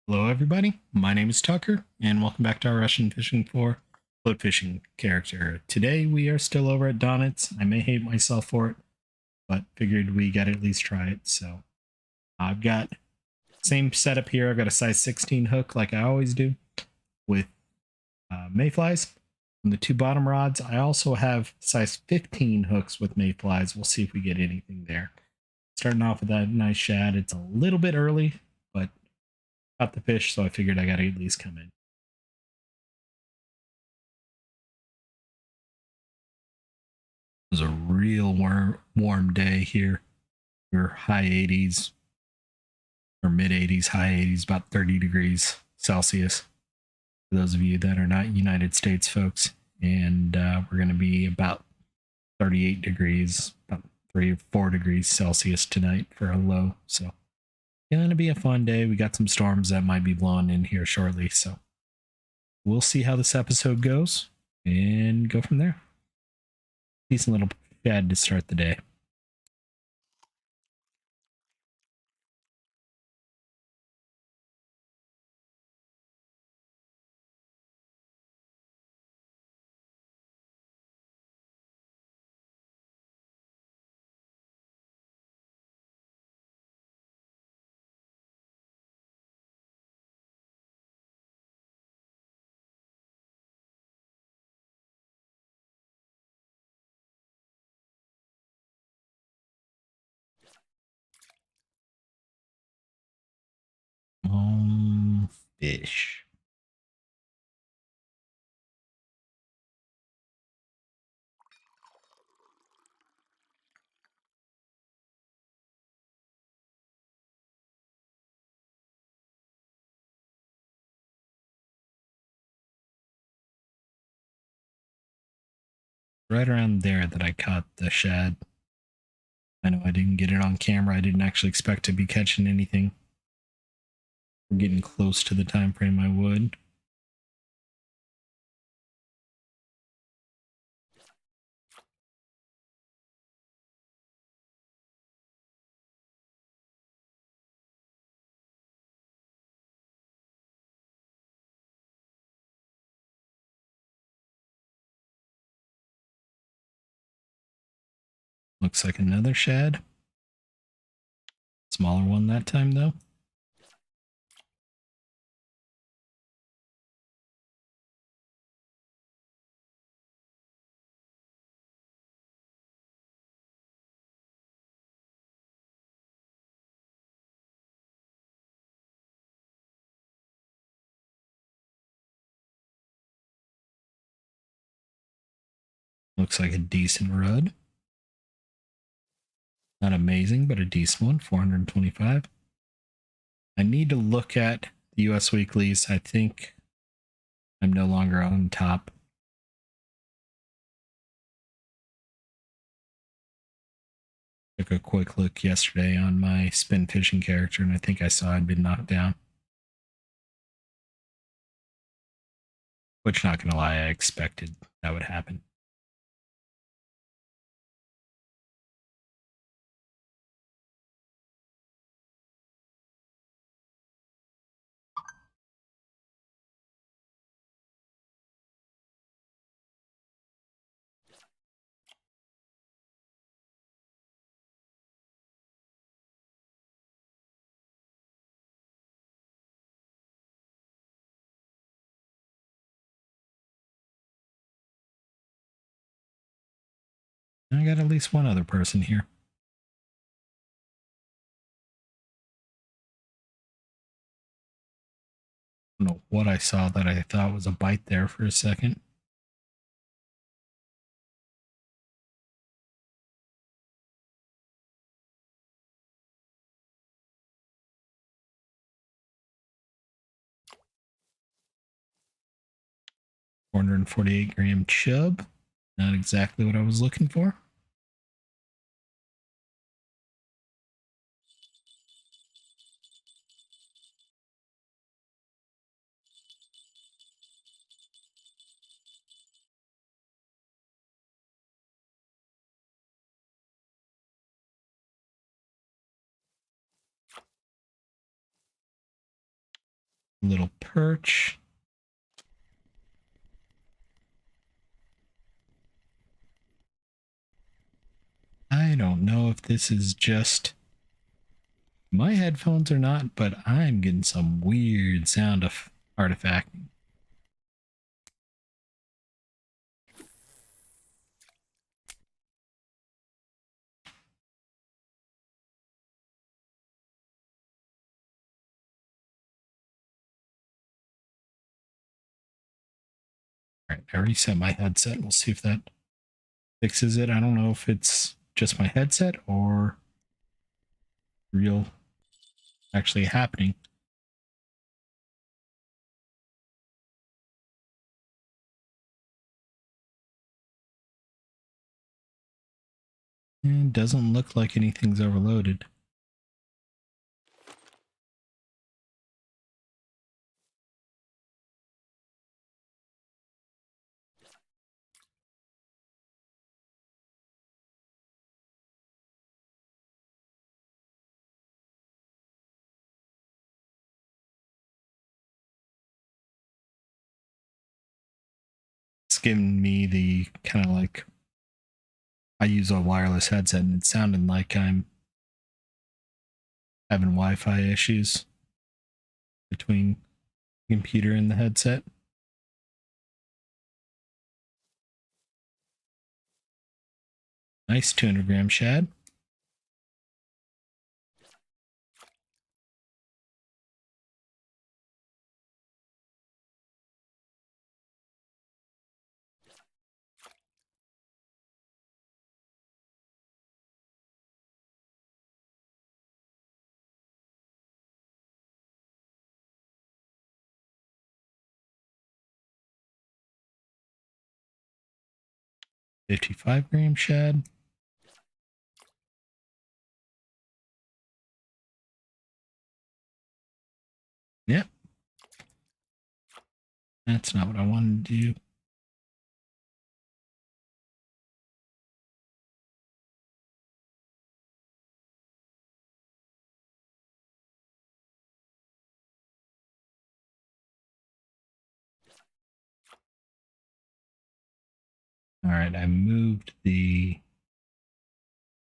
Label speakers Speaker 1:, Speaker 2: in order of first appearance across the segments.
Speaker 1: Hello, everybody. My name is Tucker, and welcome back to our Russian Fishing for Float Fishing character. Today, we are still over at Donitz. I may hate myself for it, but figured we got to at least try it. So I've got same setup here. I've got a size 16 hook like I always do with mayflies on the two bottom rods. I also have size 15 hooks with mayflies. We'll see if we get anything there. Starting off with that nice shad. It's a little bit early, but caught the fish, so I figured I got to at least come in. It was a real warm day here. We're high 80s or mid 80s, high 80s, about 30 degrees Celsius. For those of you that are not United States folks, and we're going to be about 38 degrees, about 3 or 4 degrees Celsius tonight for a low. So it's going to be a fun day. We got some storms that might be blowing in here shortly. So we'll see how this episode goes and go from there. Decent little shad to start the day. Fish. Right around there that I caught the shad. I know I didn't get it on camera. I didn't actually expect to be catching anything. We're getting close to the time frame I would. Looks like another shad. Smaller one that time though. Looks like a decent rud. Not amazing, but a decent one. 425. I need to look at the US weeklies. I think I'm no longer on top. Took a quick look yesterday on my spin fishing character, and I think I saw I'd been knocked down. Which, not gonna lie, I expected that would happen. I got at least one other person here. I don't know what I saw that I thought was a bite there for a second. $448 chub. Not exactly what I was looking for. Little perch. I don't know if this is just my headphones or not, but I'm getting some weird sound of artifacting. All right, I reset my headset. We'll see if that fixes it. I don't know if it's just my headset or real actually happening. And doesn't look like anything's overloaded. It's giving me the kind of like, I use a wireless headset and it's sounding like I'm having Wi-Fi issues between the computer and the headset. Nice 200-gram shad. $55-gram shad. Yep. That's not what I wanted to do. All right, I moved the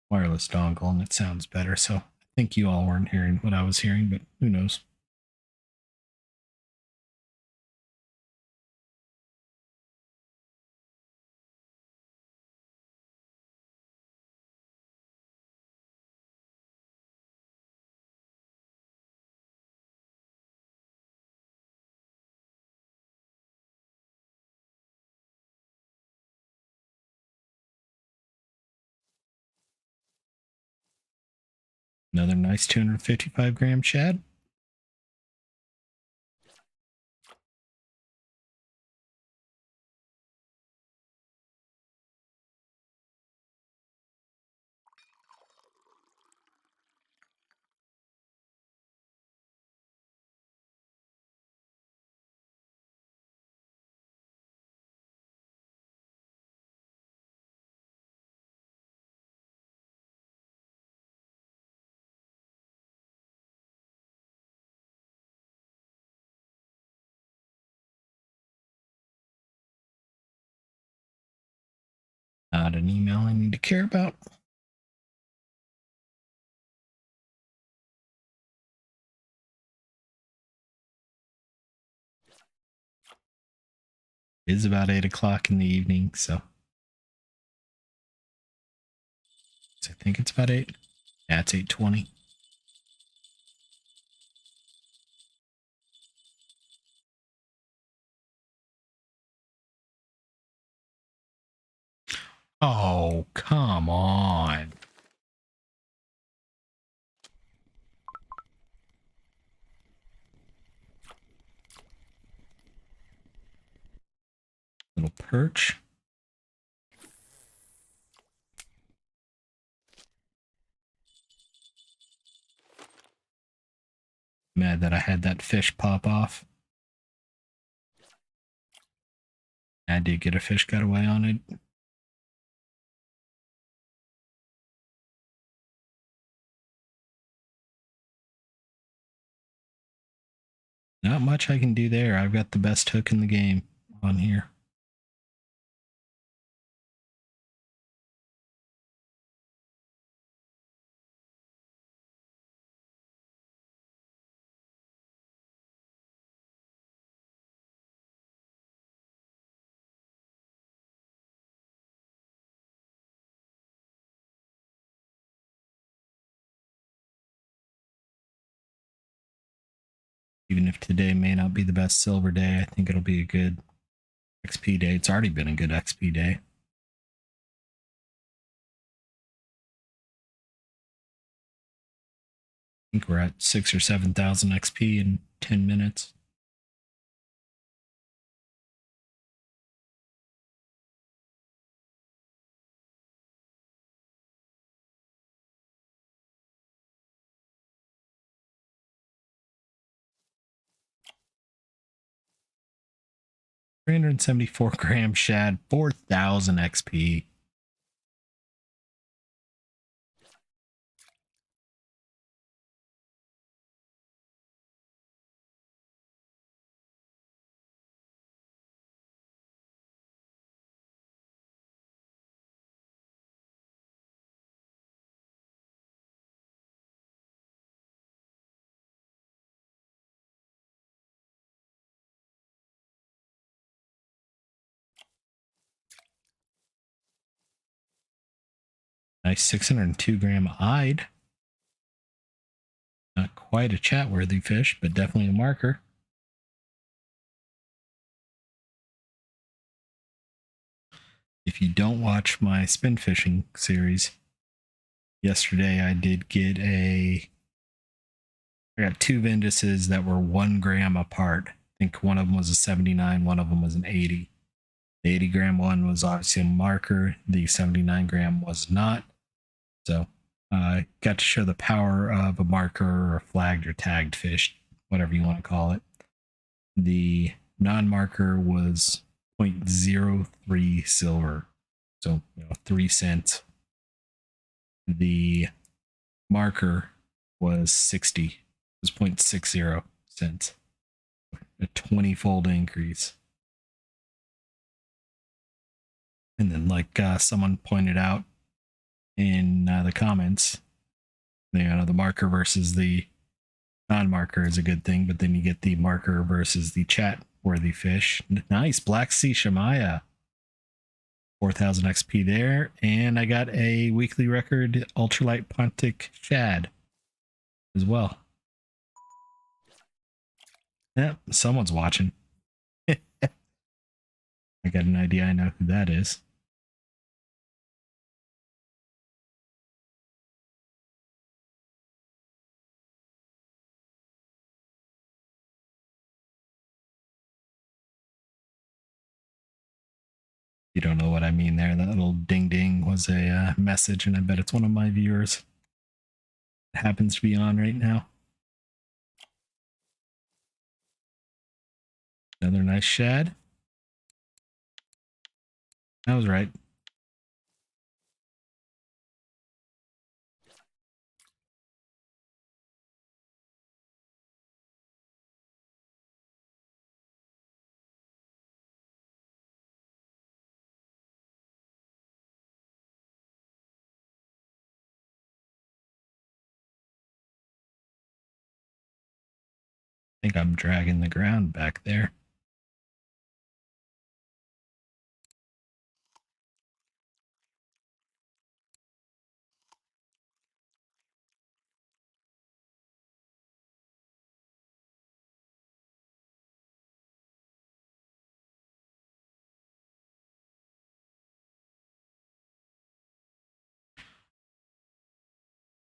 Speaker 1: wireless dongle and it sounds better. So I think you all weren't hearing what I was hearing, but who knows? Another nice 255-gram shad. Not an email I need to care about. It is about 8 o'clock in the evening, so I think it's about 8. Yeah, it's 8:20. Oh, come on. Little perch. Mad that I had that fish pop off. I did get a fish got away on it. Not much I can do there. I've got the best hook in the game on here. Even if today may not be the best silver day, I think it'll be a good XP day. It's already been a good XP day. I think we're at 6,000 or 7,000 XP in 10 minutes. $374 shad, 4,000 XP. Nice 602-gram eyed. Not quite a chat-worthy fish, but definitely a marker. If you don't watch my spin fishing series, yesterday I did get I got two Vinduses that were 1 gram apart. I think one of them was a 79, one of them was an 80. The 80-gram one was obviously a marker. The 79-gram was not. So I got to show the power of a marker or flagged or tagged fish, whatever you want to call it. The non-marker was 0.03 silver, so 3 cents. The marker was 60. It was 0.60 cents. A 20-fold increase. And then, like someone pointed out in the comments, the marker versus the non-marker is a good thing, but then you get the marker versus the chat-worthy fish. Nice, Black Sea Shamaya. 4,000 XP there, and I got a weekly record ultralight Pontiac Shad as well. Yep, someone's watching. I got an idea. I know who that is. You don't know what I mean there. That little ding ding was a message, and I bet it's one of my viewers. It happens to be on right now. Another nice shad. I was right. I think I'm dragging the ground back there.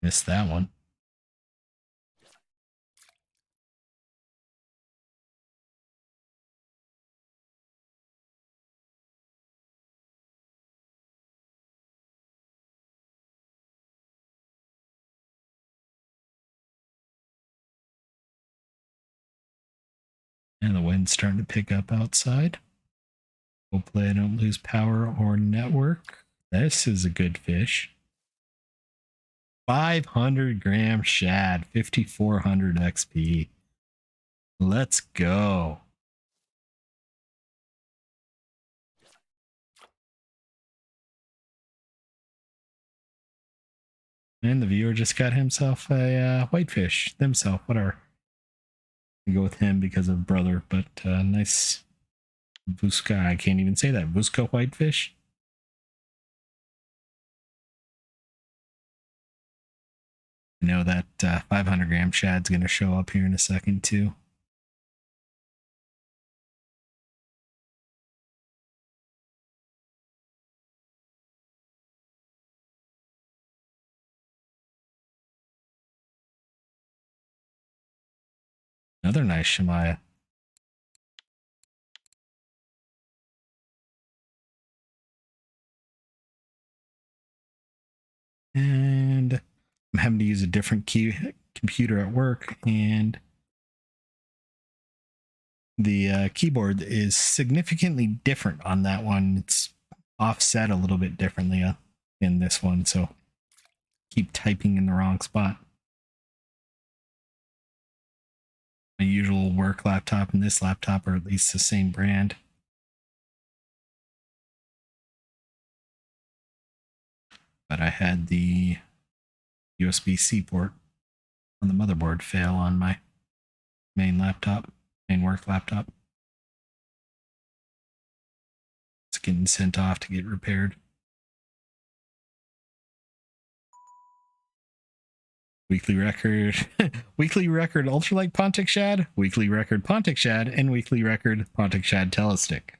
Speaker 1: Missed that one. And the wind's starting to pick up outside. Hopefully I don't lose power or network. This is a good fish. 500-gram shad, 5,400 XP. Let's go. And the viewer just got himself a whitefish. Himself, whatever. We go with him because of brother, but nice Vuska. I can't even say that. Vuska whitefish. I know that 500-gram shad's going to show up here in a second too. Another nice Shemaya. And I'm having to use a different computer at work, and the keyboard is significantly different on that one. It's offset a little bit differently in this one, so keep typing in the wrong spot. My usual work laptop and this laptop are at least the same brand. But I had the USB-C port on the motherboard fail on my main work laptop. It's getting sent off to get repaired. Weekly record, weekly record ultralight Pontiac Shad, weekly record Pontiac Shad, and weekly record Pontiac Shad Telestick.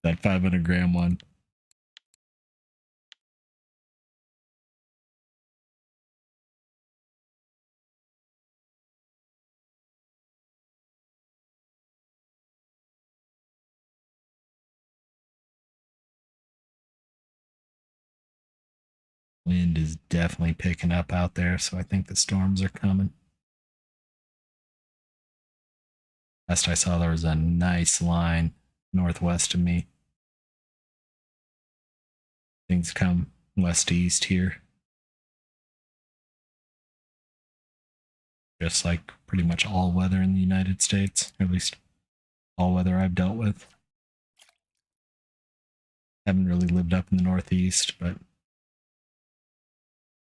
Speaker 1: That 500-gram one. Wind is definitely picking up out there, so I think the storms are coming. Last I saw, there was a nice line northwest of me. Things come west to east here. Just like pretty much all weather in the United States, or at least all weather I've dealt with. Haven't really lived up in the Northeast, but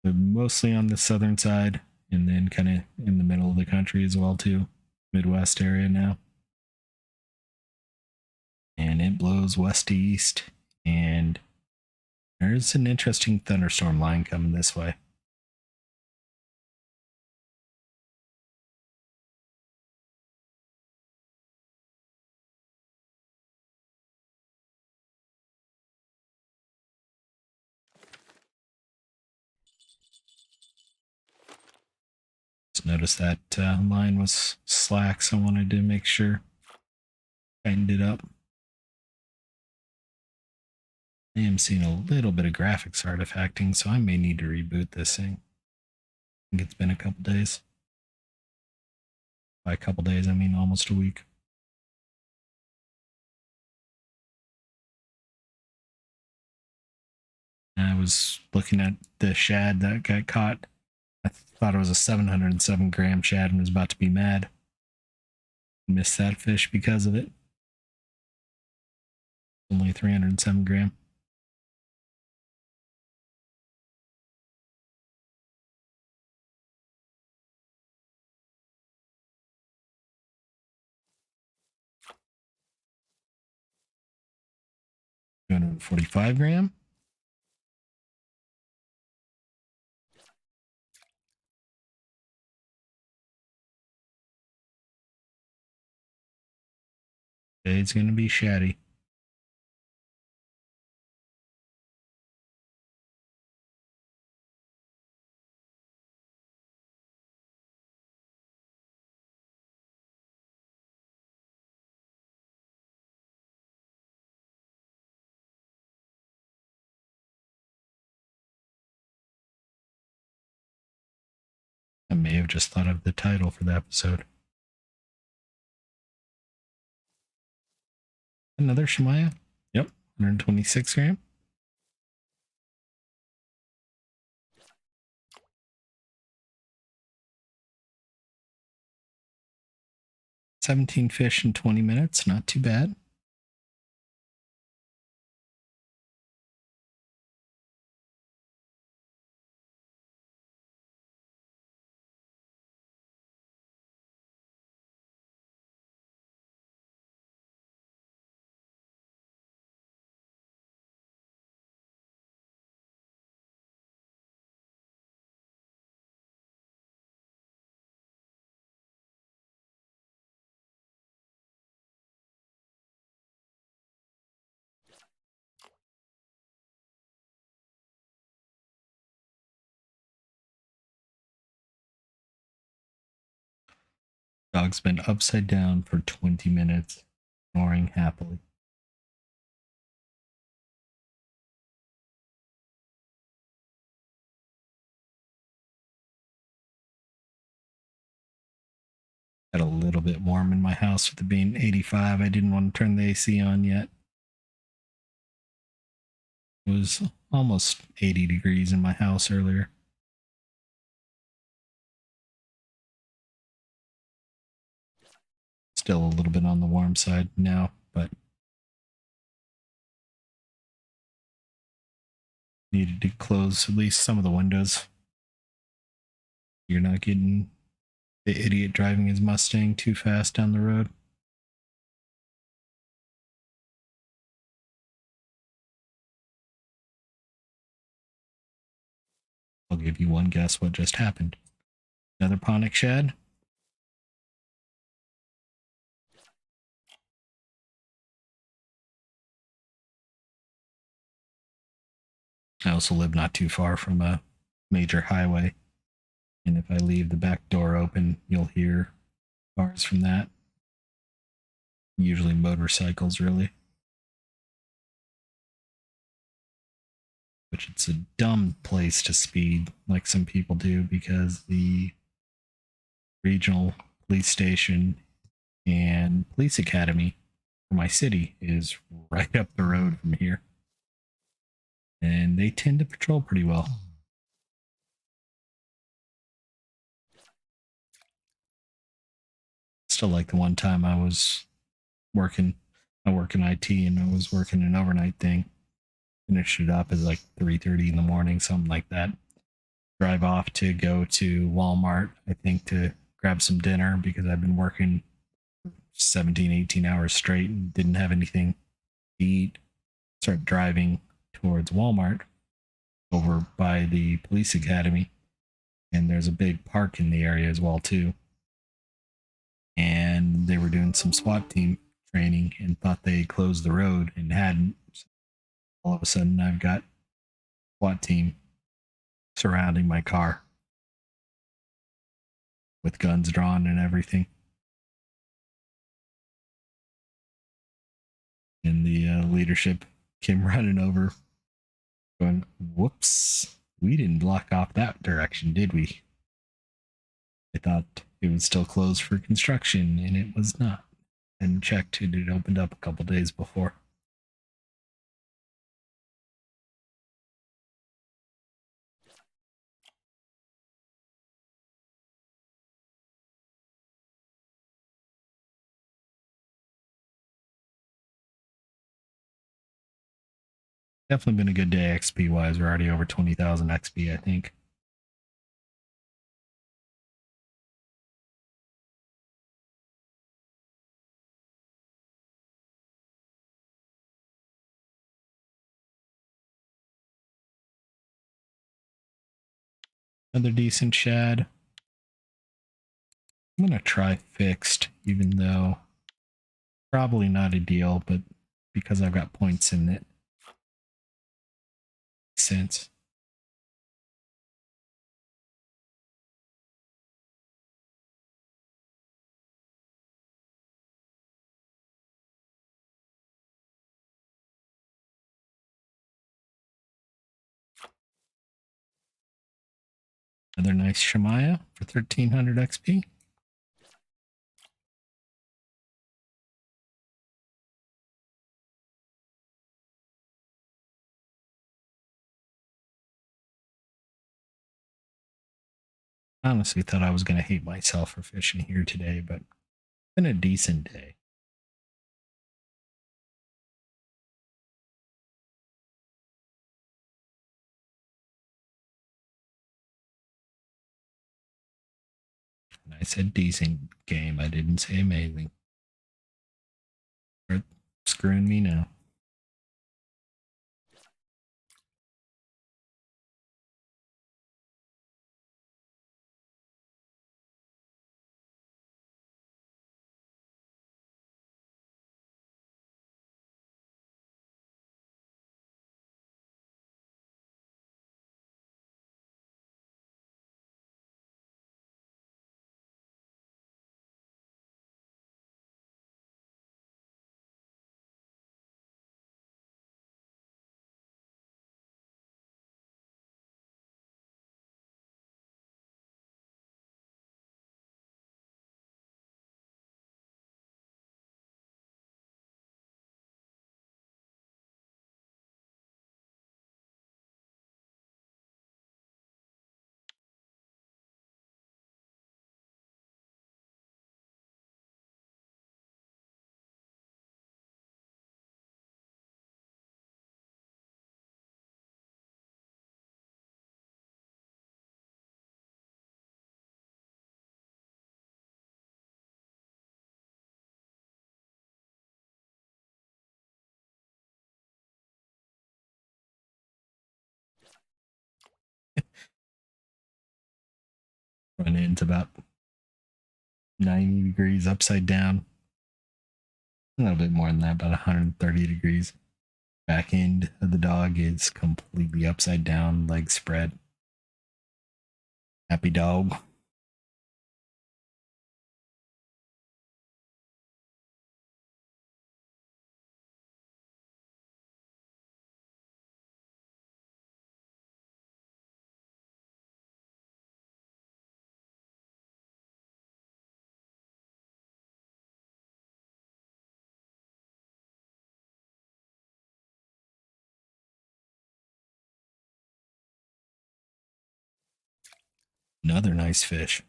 Speaker 1: live mostly on the southern side, and then kind of in the middle of the country as well too. Midwest area now. And it blows west to east, and there's an interesting thunderstorm line coming this way. Just noticed that line was slack, so I wanted to make sure I tightened it up. I am seeing a little bit of graphics artifacting, so I may need to reboot this thing. I think it's been a couple days. By a couple days, I mean almost a week. I was looking at the shad that got caught. I thought it was a 707-gram shad and was about to be mad. Missed that fish because of it. Only 307-gram. $245. It's going to be Shady. I may have just thought of the title for the episode. Another Shemaya. Yep, 126-gram. 17 fish in 20 minutes. Not too bad. Dog's been upside down for 20 minutes, snoring happily. Got a little bit warm in my house with it being 85. I didn't want to turn the AC on yet. It was almost 80 degrees in my house earlier. Still a little bit on the warm side now, but needed to close at least some of the windows. You're not getting the idiot driving his Mustang too fast down the road. I'll give you one guess what just happened. Another Pontiac Shad. I also live not too far from a major highway, and if I leave the back door open, you'll hear cars from that. Usually motorcycles, really. Which it's a dumb place to speed like some people do because the regional police station and police academy for my city is right up the road from here. And they tend to patrol pretty well. Still like the one time I was working, I work in IT and I was working an overnight thing. Finished it up at like 3:30 in the morning, something like that. Drive off to go to Walmart, I think, to grab some dinner because I've been working 17, 18 hours straight and didn't have anything to eat. Start driving towards Walmart over by the police academy. And there's a big park in the area as well, too. And they were doing some SWAT team training and thought they closed the road and hadn't. All of a sudden, I've got SWAT team surrounding my car with guns drawn and everything. And the leadership came running over, going, "Whoops, we didn't block off that direction, did we? I thought it was still closed for construction, and it was not." And checked it had opened up a couple days before. Definitely been a good day XP wise. We're already over 20,000 XP, I think. Another decent shad. I'm going to try fixed, even though probably not ideal, but because I've got points in it, makes sense. Another nice Shemaya for 1300 XP. I honestly thought I was going to hate myself for fishing here today, but been a decent day. And I said decent game. I didn't say amazing. You're screwing me now. Front end's about 90 degrees upside down. A little bit more than that, about 130 degrees. Back end of the dog is completely upside down, legs spread. Happy dog. Another nice fish.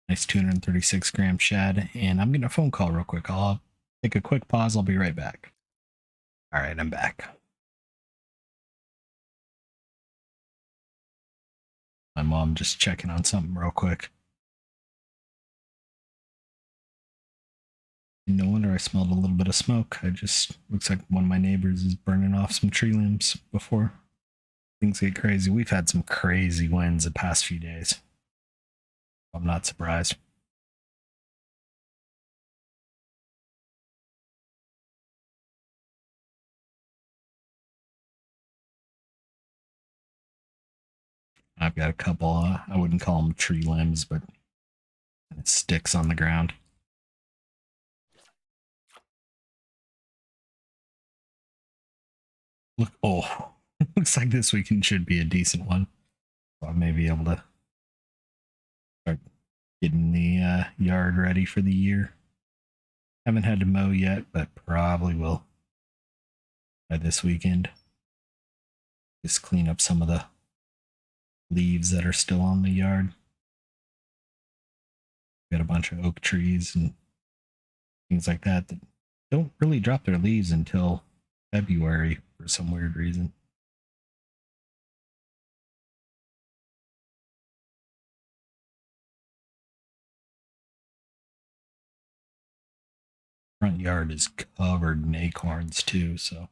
Speaker 1: Nice 236-gram shad. And I'm getting a phone call real quick. I'll take a quick pause. I'll be right back. All right, I'm back. My mom just checking on something real quick. No wonder I smelled a little bit of smoke. I just looks like one of my neighbors is burning off some tree limbs before things get crazy. We've had some crazy winds the past few days. I'm not surprised. I've got a couple, I wouldn't call them tree limbs, but sticks on the ground. Look, oh, looks like this weekend should be a decent one. So I may be able to start getting the yard ready for the year. Haven't had to mow yet, but probably will by this weekend. Just clean up some of the leaves that are still on the yard. Got a bunch of oak trees and things like that that don't really drop their leaves until February for some weird reason. Front yard is covered in acorns too, so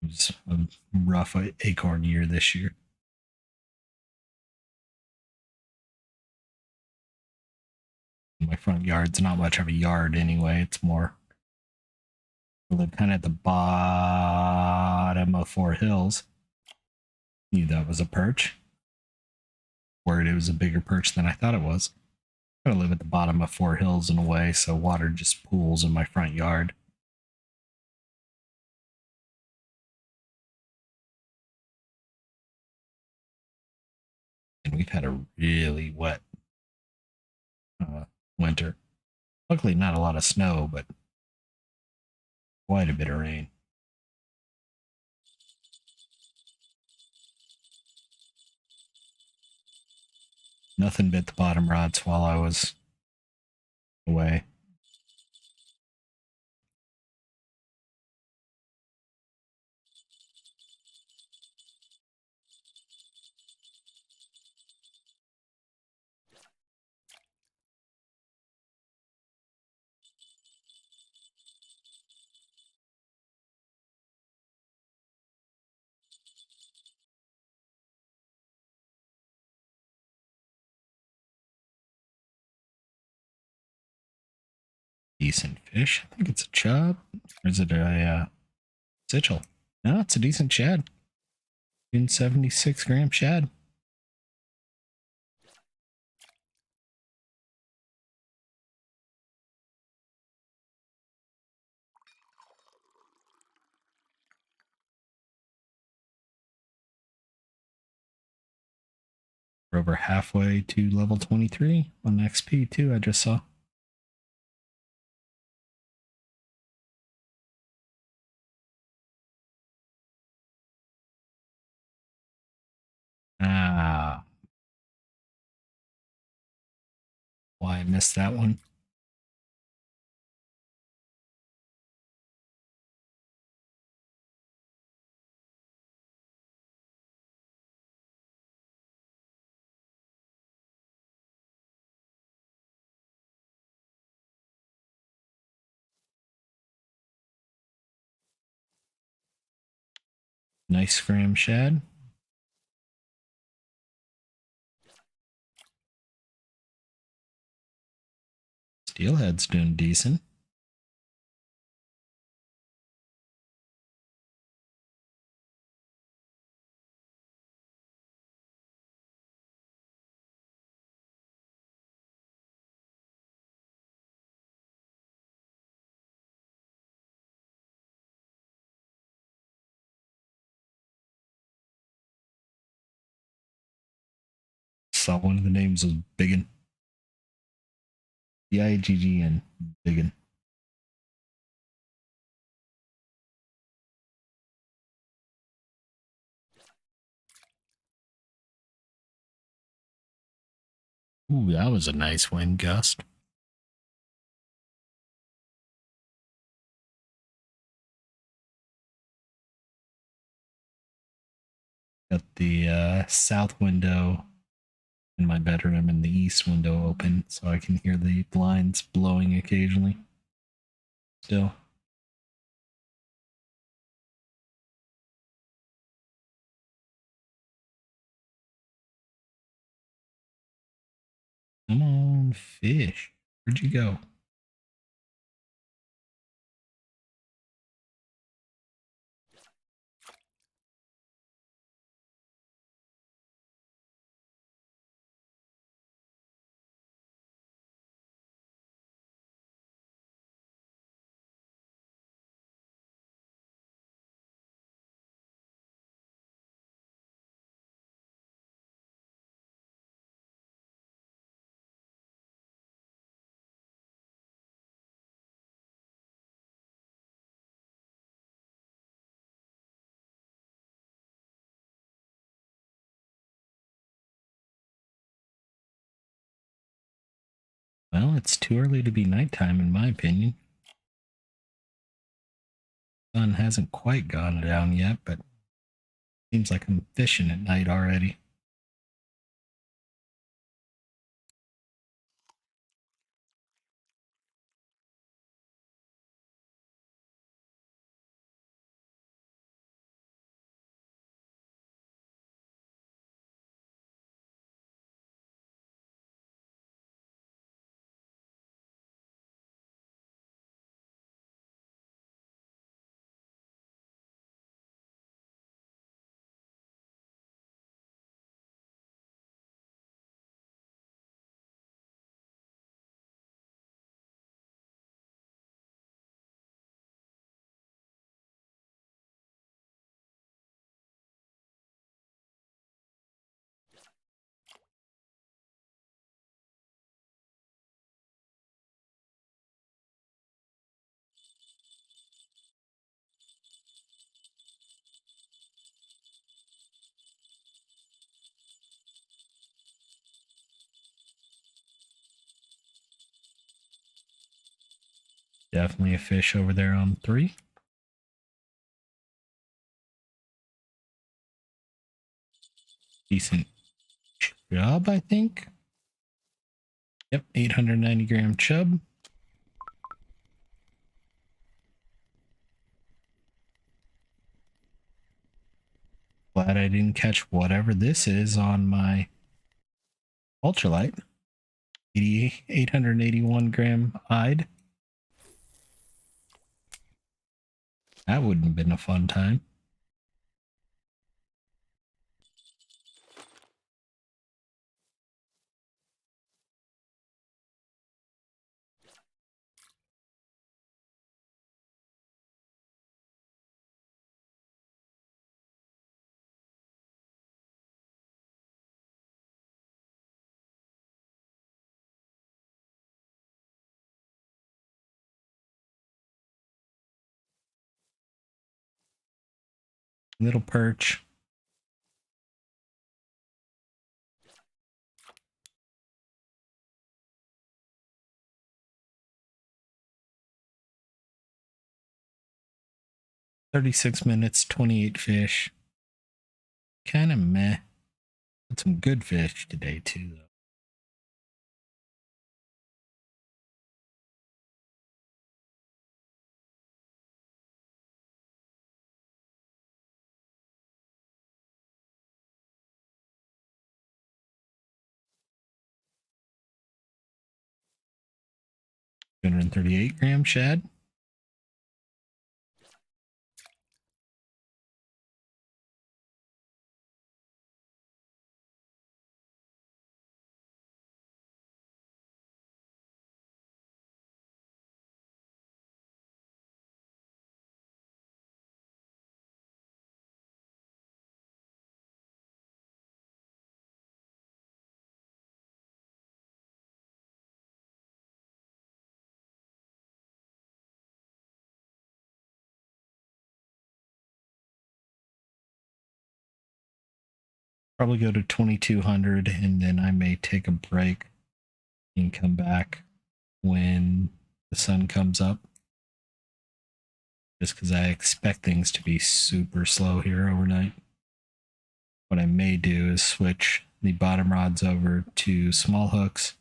Speaker 1: it was a rough acorn year this year. My front yard's not much of a yard anyway. It's more, I live kind of at the bottom of Four Hills. Knew that was a perch. Worried it was a bigger perch than I thought it was. I live at the bottom of Four Hills in a way, so water just pools in my front yard. And we've had a really wet winter. Luckily, not a lot of snow, but quite a bit of rain. Nothing bit the bottom rods while I was away. Decent fish. I think it's a chub. Or is it a Sichel? No, it's a decent shad. 76-gram shad. We're over halfway to level 23 on XP too, I just saw. Ah. Why I missed that one. Nice scram shad. Steelhead's doing decent. Saw one of the names was Biggin. Biggin. Biggin. Ooh, that was a nice wind gust. Got the south window in my bedroom and the east window open so I can hear the blinds blowing occasionally. Still. Come on, fish. Where'd you go? Well, it's too early to be nighttime, in my opinion. Sun hasn't quite gone down yet, but seems like I'm fishing at night already. Definitely a fish over there on 3. Decent chub, I think. Yep, 890 gram chub. Glad I didn't catch whatever this is on my ultralight. 881 gram eyed. That wouldn't have been a fun time. Little perch. $36, 28 fish. Kind of meh. But some good fish today too, though. Two 238 gram shad. Probably go to 2200 and then I may take a break and come back when the sun comes up. Just because I expect things to be super slow here overnight. What I may do is switch the bottom rods over to small hooks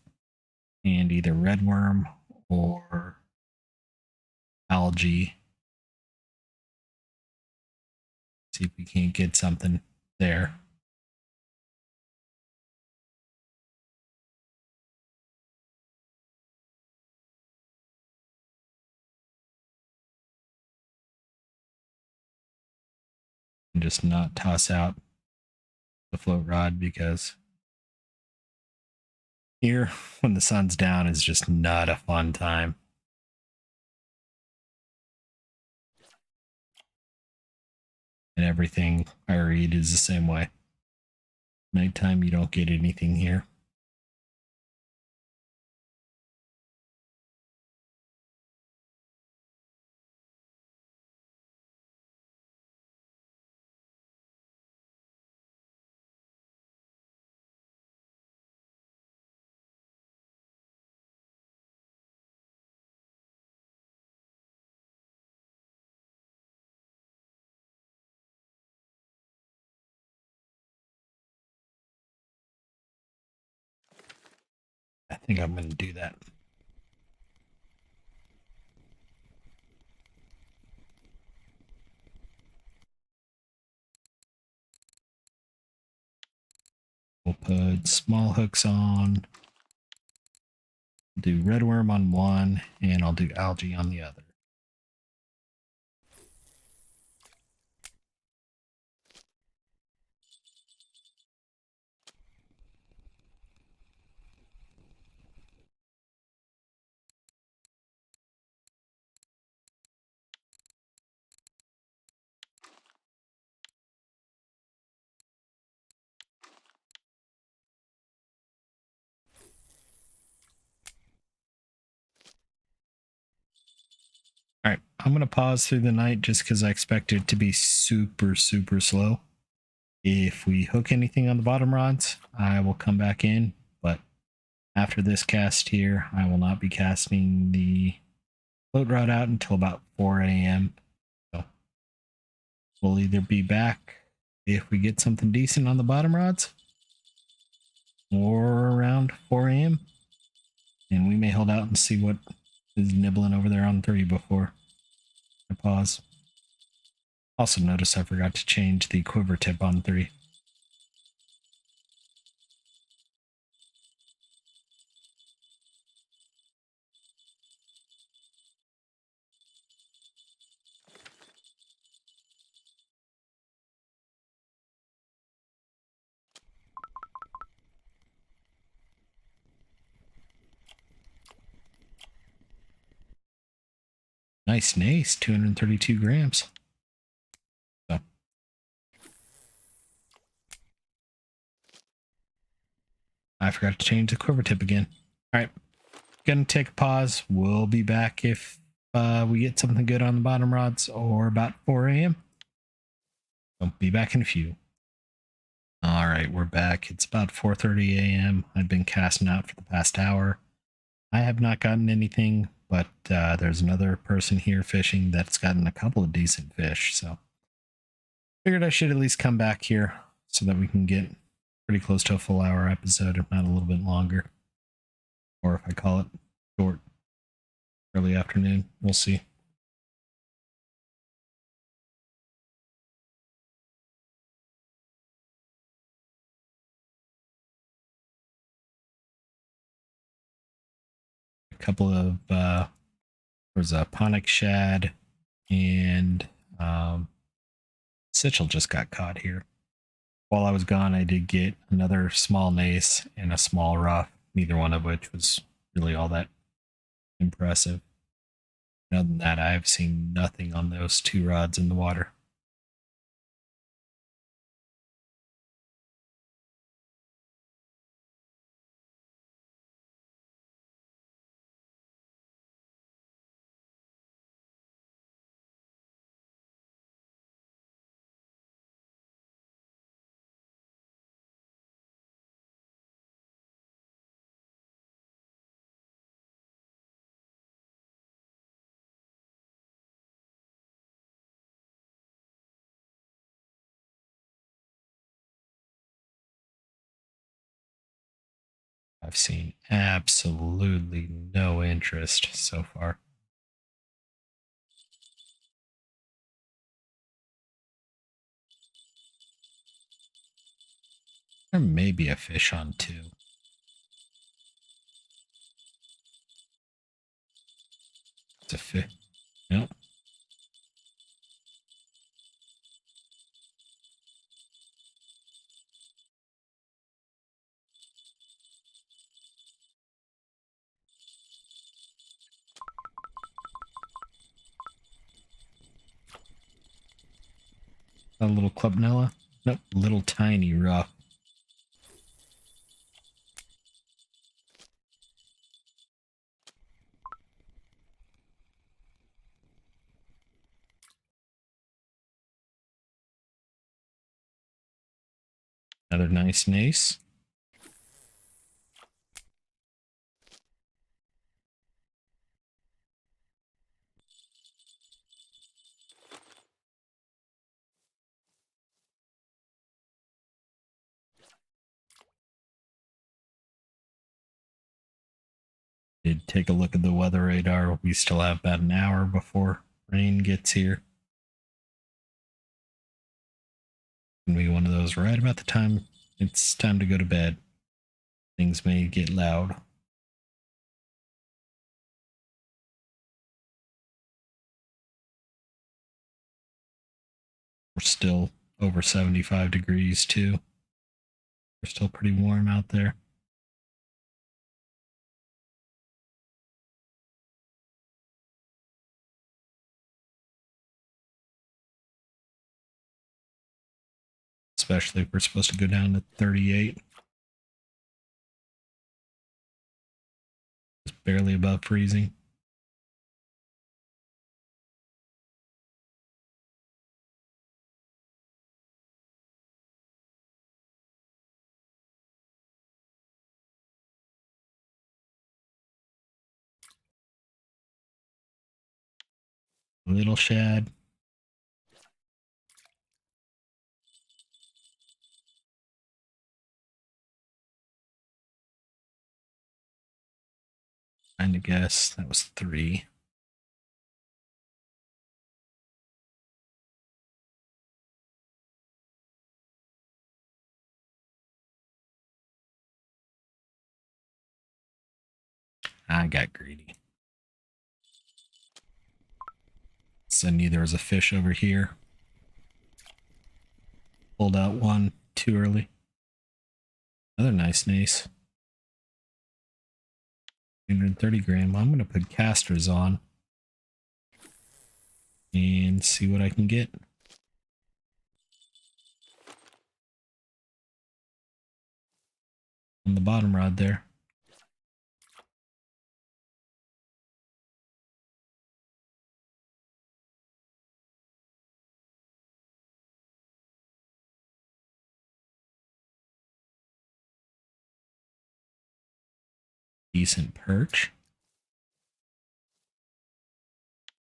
Speaker 1: and either red worm or algae. See if we can't get something there. And just not toss out the float rod, because here when the sun's down is just not a fun time. And everything I read is the same way. Nighttime, you don't get anything here. I think I'm going to do that. We'll put small hooks on. Do red worm on one, and I'll do algae on the other. All right, I'm going to pause through the night just because I expect it to be super, super slow. If we hook anything on the bottom rods, I will come back in. But after this cast here, I will not be casting the float rod out until about 4 a.m. So we'll either be back if we get something decent on the bottom rods or around 4 a.m. And we may hold out and see what is nibbling over there on 3 before I pause. Also notice I forgot to change the quiver tip on 3. Nice, 232 grams. So I forgot to change the quiver tip again. All right, gonna take a pause. We'll be back if we get something good on the bottom rods or about 4 a.m. So be back in a few. All right, we're back. It's about 4:30 a.m. I've been casting out for the past hour. I have not gotten anything, but there's another person here fishing that's gotten a couple of decent fish. So figured I should at least come back here so that we can get pretty close to a full hour episode, if not a little bit longer. Or if I call it short, early afternoon, we'll see. A couple of there's a Pontiac Shad and Sitchell just got caught here. While I was gone, I did get another small nace and a small rough, neither one of which was really all that impressive. Other than that, I have seen nothing on those 2 rods in the water. I've seen absolutely no interest so far. There may be a fish on 2. It's a fish. Nope. A little clubnella. Nope. Little tiny rough. Another nice nace. Did take a look at the weather radar. We still have about an hour before rain gets here. Gonna be one of those right about the time it's time to go to bed. Things may get loud. We're still over 75 degrees too. We're still pretty warm out there. Especially if we're supposed to go down to 38. It's barely above freezing. Little shad. Trying to guess. That was 3. I got greedy. So neither is a fish over here. Pulled out one too early. Another nice nace. 230 gram. I'm going to put casters on and see what I can get. On the bottom rod there. Decent perch.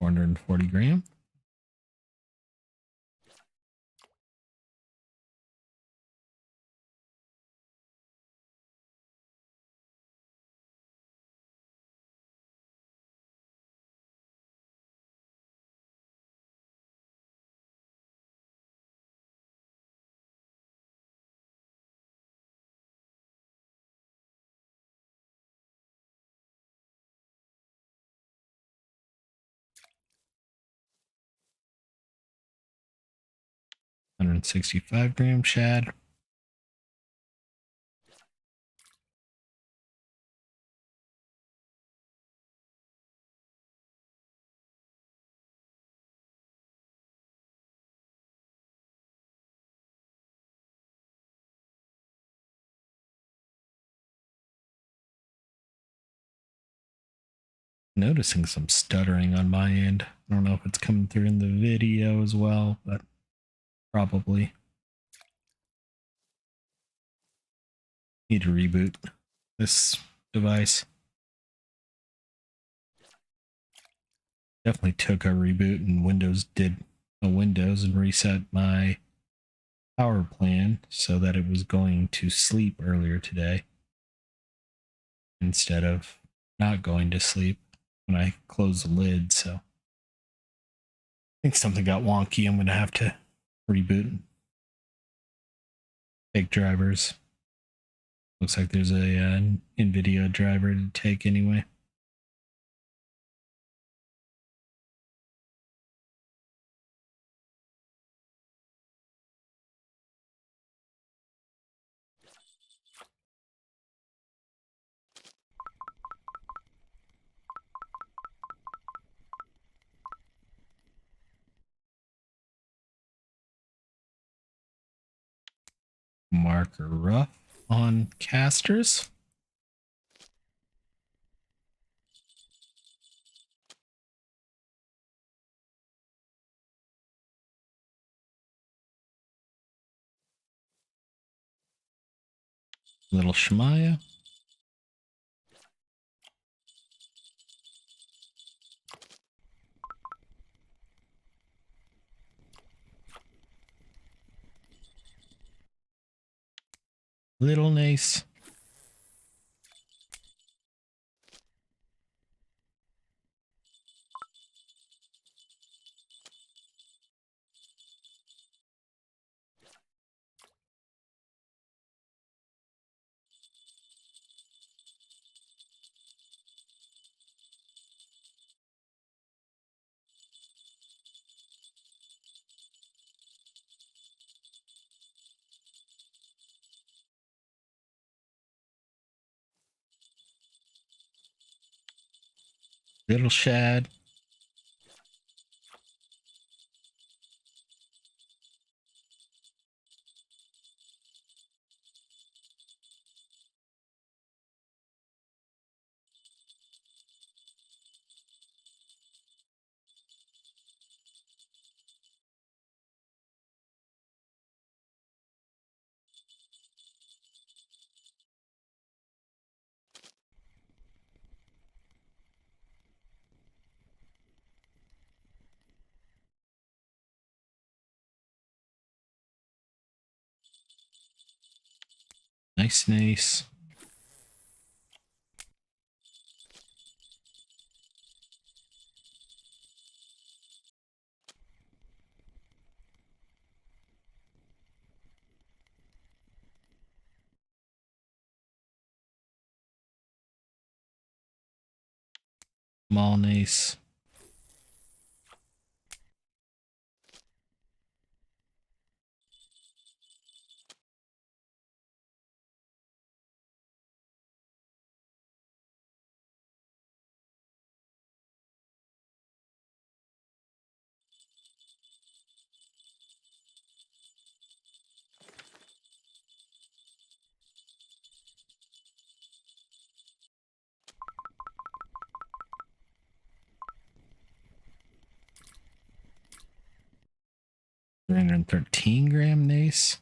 Speaker 1: 440 gram. $165 shad. Noticing some stuttering on my end. I don't know if it's coming through in the video as well, but probably. Need to reboot this device. Definitely took a reboot and Windows did a Windows and reset my power plan so that it was going to sleep earlier today instead of not going to sleep when I close the lid. So I think something got wonky. I'm going to have to reboot. Take drivers. Looks like there's a NVIDIA driver to take anyway. Marker rough on casters. Little Shemaya. Little Nace. Little Shad. Nice, nice. Small, nice. $313 nace.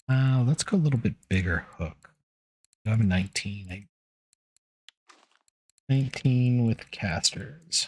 Speaker 1: Let's go a little bit bigger hook. I have a 19. 19 with casters.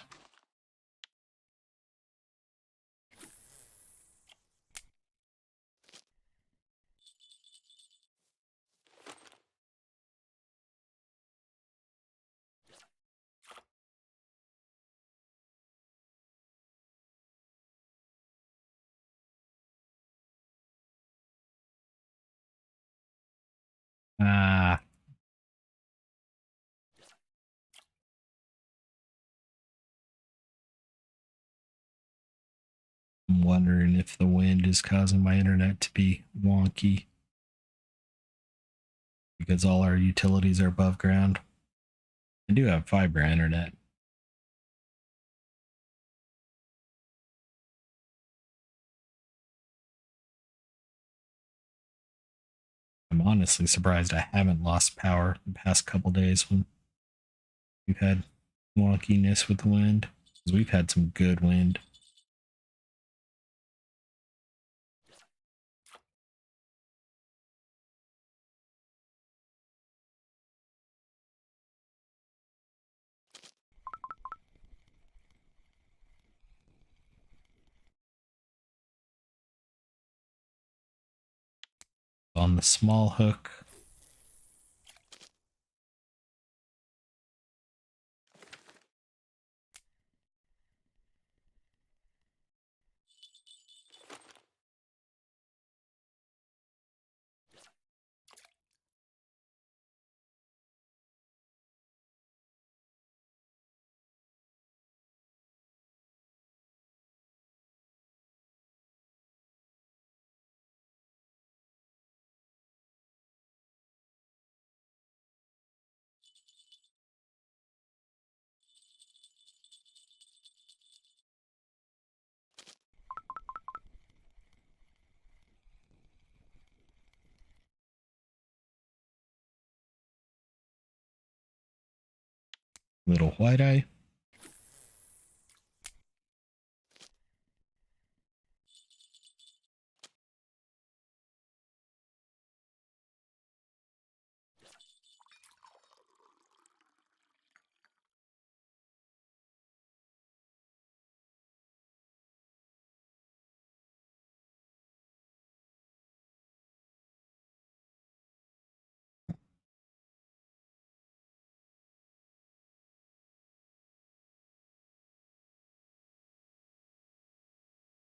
Speaker 1: I'm wondering if the wind is causing my internet to be wonky because all our utilities are above ground. I do have fiber internet. I'm honestly surprised I haven't lost power the past couple days when we've had wonkiness with the wind. Because we've had some good wind. On the small hook, little white eye.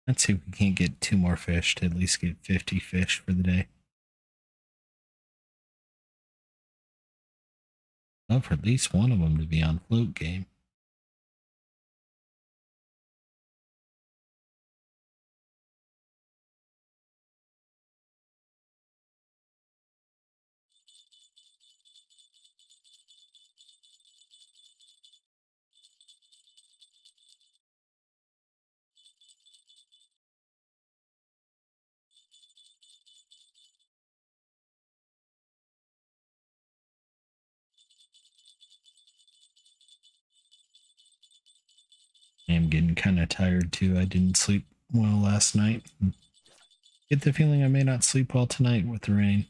Speaker 1: Let's see if we can't get 2 more fish to at least get 50 fish for the day. Love for at least one of them to be on float game. I am getting kind of tired too. I didn't sleep well last night. Get the feeling I may not sleep well tonight with the rain.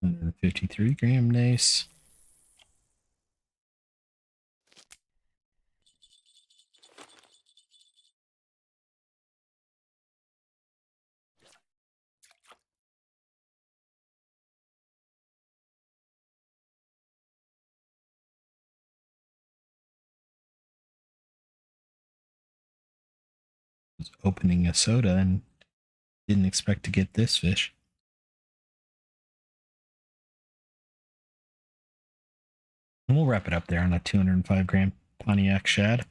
Speaker 1: 153 gram, nice. Was opening a soda and didn't expect to get this fish. And we'll wrap it up there on a 205 gram Pontiac Shad.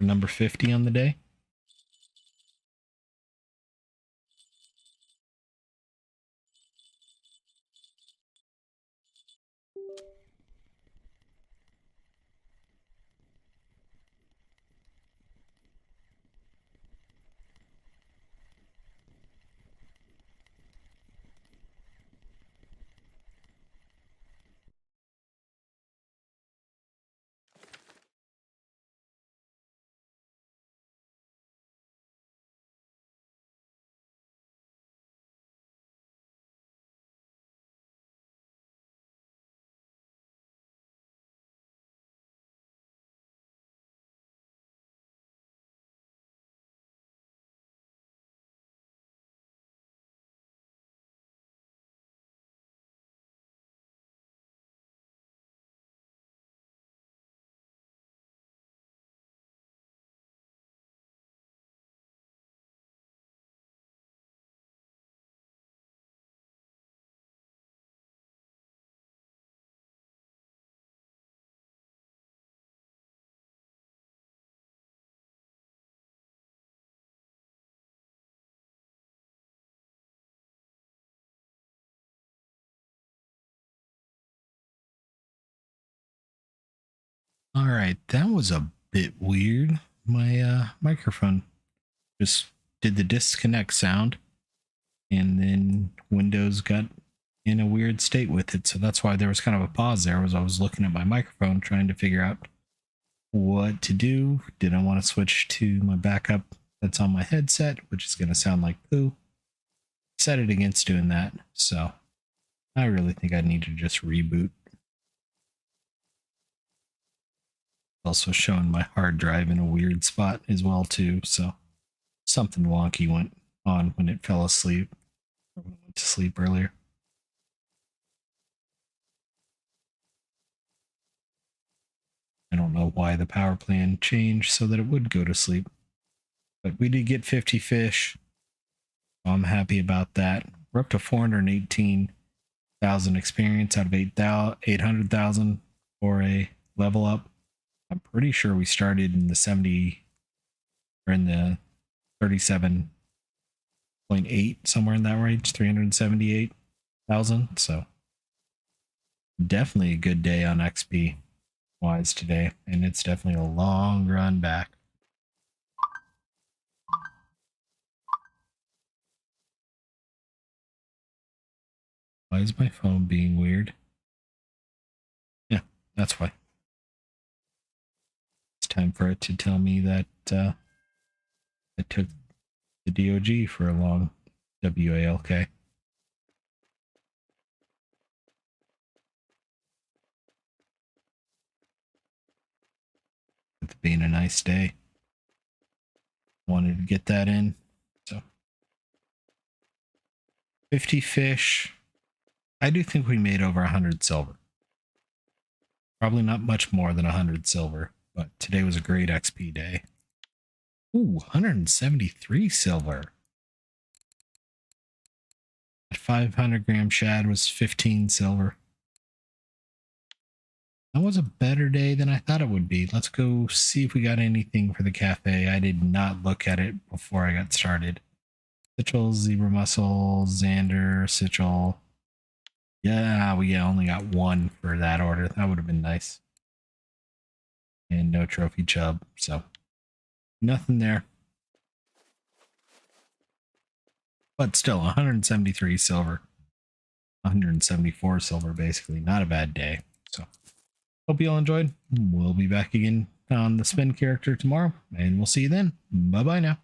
Speaker 1: Number 50 on the day. All right, that was a bit weird. My microphone just did the disconnect sound, and then Windows got in a weird state with it. So that's why there was kind of a pause there, as I was looking at my microphone trying to figure out what to do. Did I want to switch to my backup that's on my headset, which is going to sound like poo? Set it against doing that. So I really think I need to just reboot. Also showing my hard drive in a weird spot as well too, so something wonky went on when it fell asleep, or when it went to sleep earlier. I don't know why the power plan changed so that it would go to sleep, but we did get 50 fish, so I'm happy about that. We're up to 418,000 experience out of 800,000 for a level up. I'm pretty sure we started in the 70 or in the 37.8, somewhere in that range, 378,000. So definitely a good day on XP wise today, and it's definitely a long run back. Why is my phone being weird? Yeah, that's why. It's time for it to tell me that I took the DOG for a long WALK. With it being a nice day, wanted to get that in. So 50 fish. I do think we made over 100 silver. Probably not much more than 100 silver, but today was a great XP day. Ooh, 173 silver. That 500 gram shad was 15 silver. That was a better day than I thought it would be. Let's go see if we got anything for the cafe. I did not look at it before I got started. Sitchel, zebra mussel, Xander, Sitchel. Yeah, we only got one for that order. That would have been nice. And no trophy chub, so nothing there. But still, 173 silver. 174 silver, basically. Not a bad day. So, hope you all enjoyed. We'll be back again on the spin character tomorrow, and we'll see you then. Bye-bye now.